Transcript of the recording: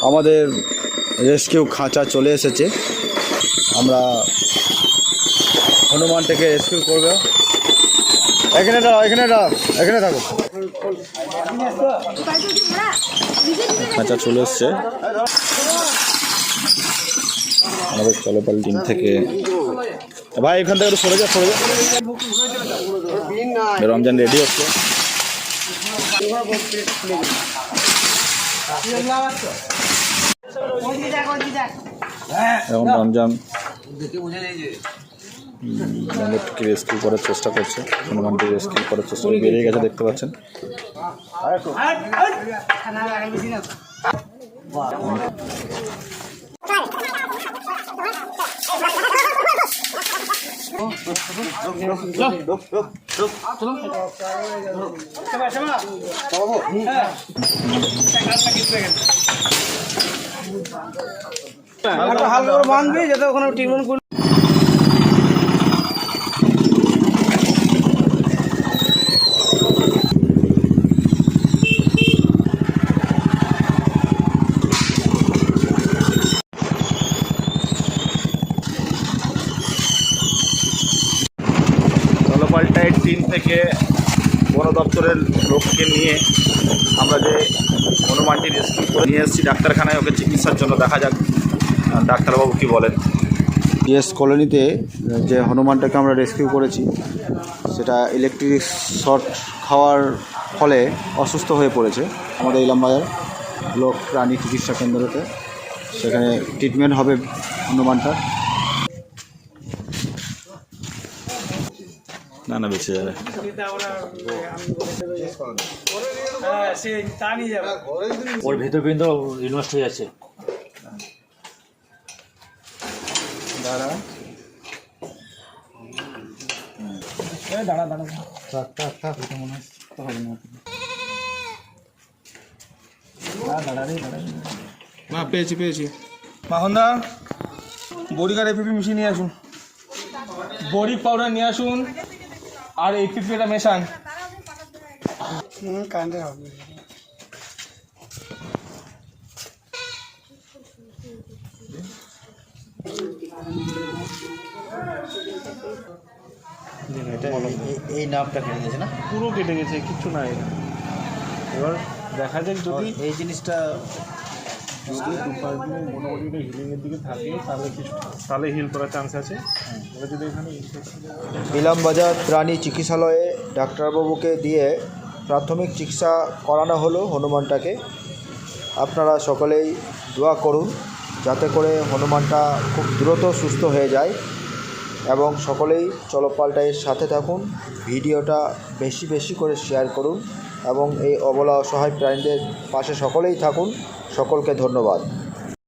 আমাদের রেস্কিউ খাঁচা চলে এসেছে। আমরা হনুমানটাকে রেস্কিউ করবো। এখানে দাঁড়াও, এখানে দাঁড়াও, এখানে থাকো। খাঁচা চলে এসছে আমাদের চলপাল টিম থেকে। ভাই এখান থেকে একটু সরে যা, সরে যা। রমজান রেডি হচ্ছে। এখন রমজান আমাদেরকে রেস্কিউ করার চেষ্টা করছে, হনুমানকে রেস্কিউ করার চেষ্টা করে বেরিয়ে গেছে, দেখতে পাচ্ছেন। হালকা করে বাঁধবি যাতে ওখানে টিমন করে। চলপাল্টায় টিম থেকে বন দপ্তরের লোককে নিয়ে আমরা যে হনুমানটি রেস্কিউ করে নিয়ে এসেছি ডাক্তারখানায় ওকে চিকিৎসার জন্য। দেখা যাক ডাক্তারবাবু কী বলেন। জিএস কলোনিতে যে হনুমানটাকে আমরা রেস্কিউ করেছি সেটা ইলেকট্রিক শর্ট খাওয়ার ফলে অসুস্থ হয়ে পড়েছে আমাদের ইলামবাজার ব্লক প্রাণী চিকিৎসা কেন্দ্রতে। সেখানে ট্রিটমেন্ট হবে হনুমানটার। না না, বেঁচে যাবে। ওর ভেতর পর্যন্ত ইনভেস্ট হয়ে যাচ্ছে। পেয়েছি মাখনদা, বড়ি কার এপিপি মিশিয়ে নিয়ে আসুন, বড়ি পাউডার নিয়ে আসুন, আর এপিপি এটা মেশান। কারেন্টের হবে। এই নামটা কেটে গেছে না? পুরো কেটে গেছে, কিচ্ছু নাই। এবার দেখা যাক যদি এই জিনিসটা মোটামুটি হিলিংয়ের দিকে থাকে তাহলে হিল করার চান্স আছে। যদি এখানে ইলামবাজার প্রাণী চিকিৎসালয়ে ডাক্তারবাবুকে দিয়ে প্রাথমিক চিকিৎসা করানো হলো হনুমানটাকে। আপনারা সকলেই দোয়া করুন যাতে করে হনুমানটা খুব দ্রুত সুস্থ হয়ে যায়, এবং সকলেই চলপাল্টাইয়ের সাথে থাকুন। ভিডিওটা বেশি বেশি করে শেয়ার করুন এবং এই অবলা অসহায় প্রাণীদের পাশে সকলেই থাকুন। সকলকে ধন্যবাদ।